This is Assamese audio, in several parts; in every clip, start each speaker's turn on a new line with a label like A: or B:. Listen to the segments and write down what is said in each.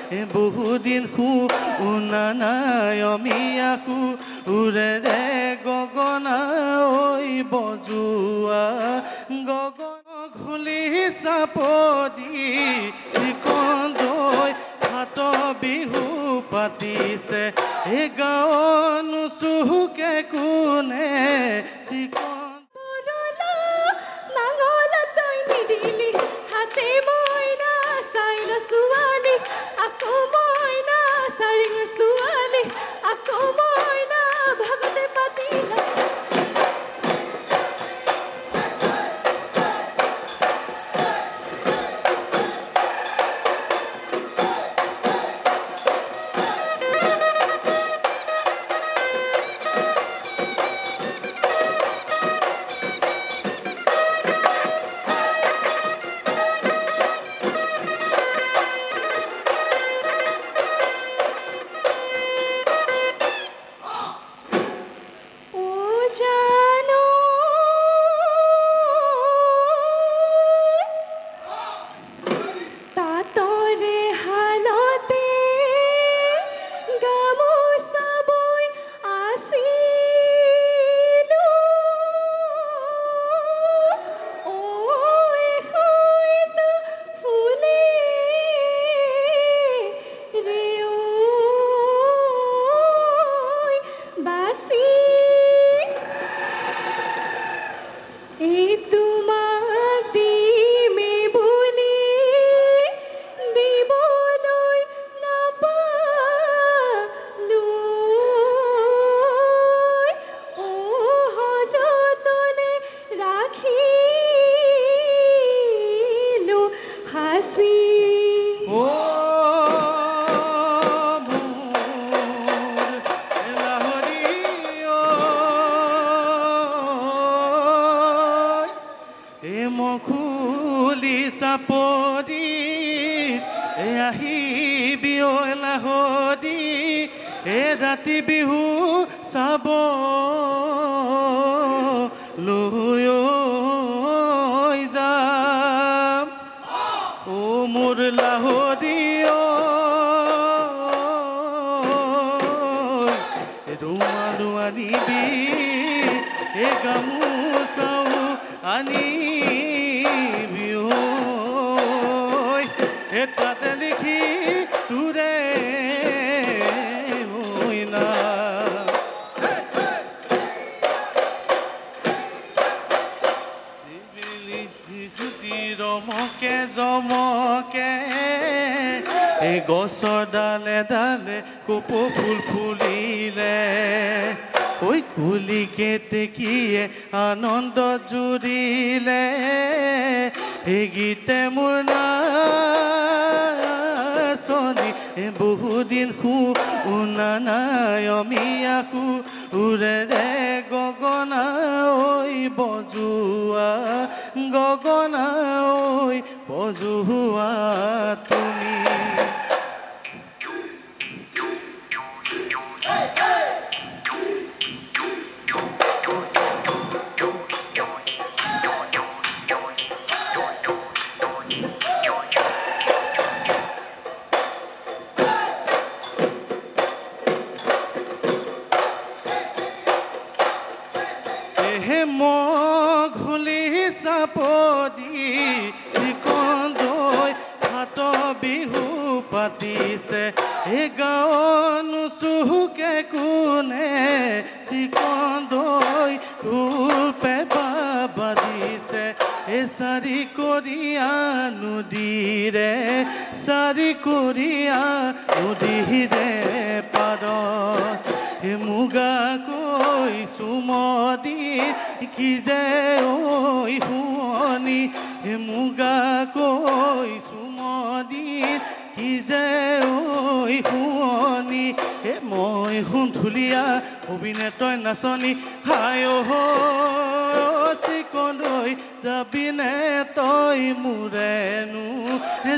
A: বহুদিন শুনা নাই অমিয়াকো উৰেৰে গগনা ঐ বজোৱা গগন ঘুলি চাপৰি চিকন দৈ হাত বিহু পাতিছে এই গাঁৱত নুচুকে কোনে চিকন ৰাতি বিহু চাব লৈ যাম ও মোৰ লাহৰি ৰুমালো আনিবি এই গামোচাও আনিবি তাতে লিখি তোৰে ৰমকে জমকে এই গছৰ ডালে ডালে কপৌ ফুল ফুলিলে ঐ কুলিকে তেকিয়ে আনন্দ জুৰিলে এই গীতে মোৰ নাচনি বহুদিন শুনা নাই অমিয়াকো উৰেৰে গগনা ঐ বজোৱা গগনা ঐ বজোৱা তুমি ঘুলি চাপৰি চিকন দৈ হাত বিহু পাতিছে এই গাঁৱত নুচুকে কোনে চিকন দৈ পেপা বাজিছে এই চাৰি কৰিয়া নদীৰে চাৰি কৰিয়া নদীৰে পাৰত মুগা কৈ চুমদি কি যে ঐ শুৱনি মুগা কৈ চুমদি কি যে ঐ শুৱনি মই সুন্ধুলীয়া হবিনে তই নাচনি হাই চিকলৈ যাবিনে তই মোৰেনো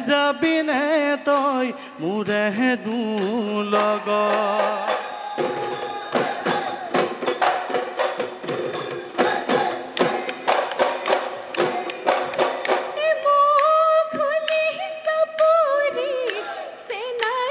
A: যাবিনে তই মোৰেনো লগত
B: Sena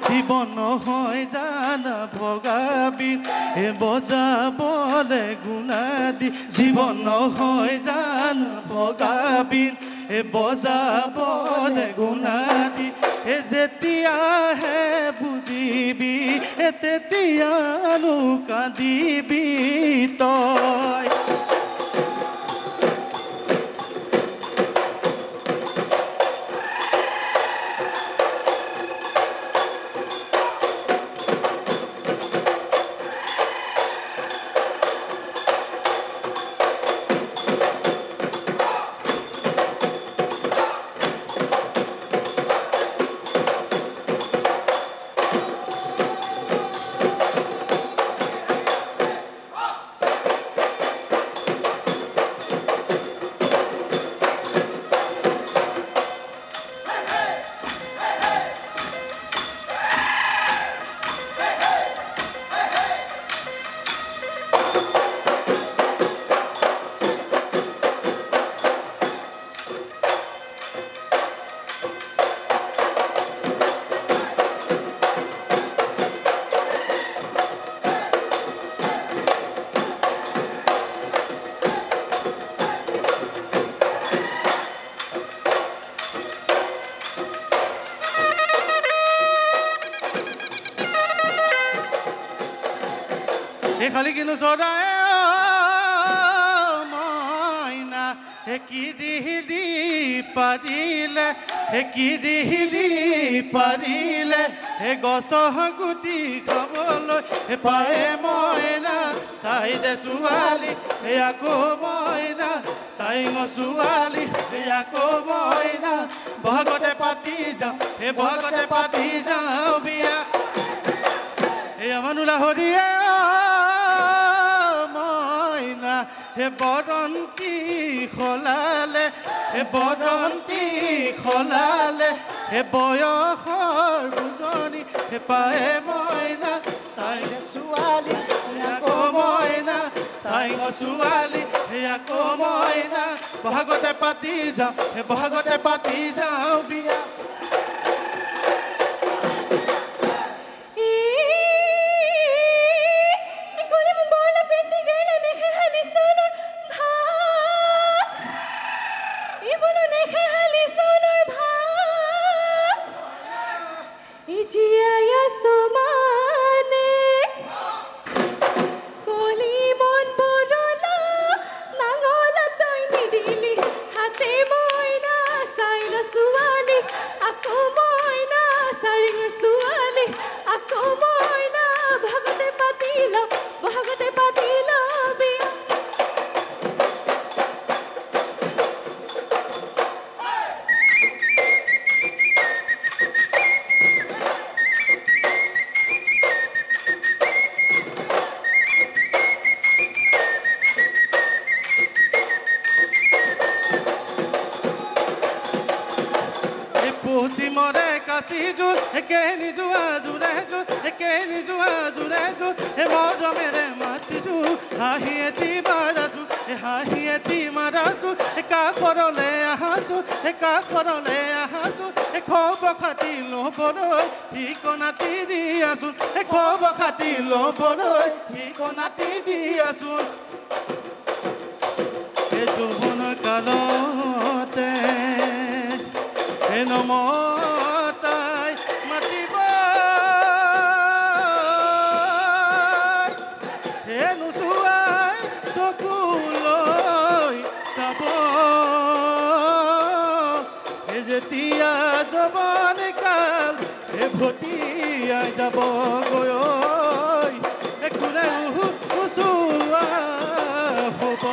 A: জীৱন নহয় জানা ভগাবি বজাবলে গুণাদি জীৱন নহয় জানা ভগাবি বজাবলে গুণাদি যেতিয়াহে বুজিবি তেতিয়ানো কান্দিবি তই খালি কিনো চৰাই মইনা কি দিহি পাৰিলে কি দিহি পাৰিলে গছৰ গুটি খাবলৈ পায়ে মইনা চাই দে ছোৱালী আকৌ মইনা চাই ছোৱালী আকৌ মইনা বহাগতে পাতি যাওঁ বহাগতে পাতি যাওঁ বিয়া আমানুলা হৰিয়ে বদন্তি খলালে বদন্তি খলালে বয়সৰ বুজনি পায়ে মইনা চাই ছোৱালী আকৌ মইনা চাই ছোৱালী আকৌ মইনা বহাগতে পাতি যাওঁ বহাগতে পাতি যাওঁ বিয়া মৰে কাচি জোৰ একেনি যোৱা জোৰে জোৰ একেনি যোৱা জোৰে জোৰ মৰমেৰে মাতিছো হাঁহি এটি মাৰাছো হাঁহি এটি মাৰাছো কাষৰলে আহাছো কাষৰলে আহাছো খবৰ খাতি ল'বলৈ ঠিকনাটি দি আছো খবৰ খাতি ল'বলৈ ঠিকনাটি দি আছো যৌৱন কালতে নমতাই মাতিব নোচোৱাই চকুলৈ চাব যেতিয়া যৌৱন কাল ভটিয়াই যাব গৈ কোনে নোচোৱা হ'ব